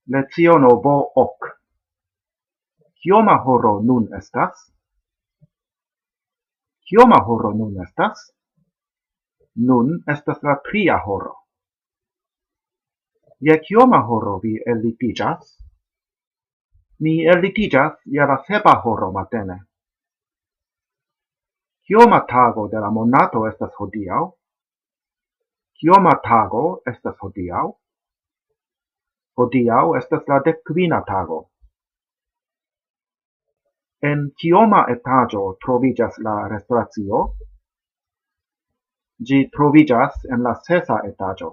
LecionoB08. Kioma horo nun estas? Kioma horo nun estas? Nun estas la 3 horo. Je kioma horo vi ellitiĝas? Mi ellitiĝas je la 7 horo matene. Kioma tago de la monato estas hodiaŭ? Kioma tago estas hodiaŭ? Hodiaŭ estas la 15 tago. En kioma etaĝo troviĝas la restoracio? Ĝi troviĝas en la 6 etaĝo.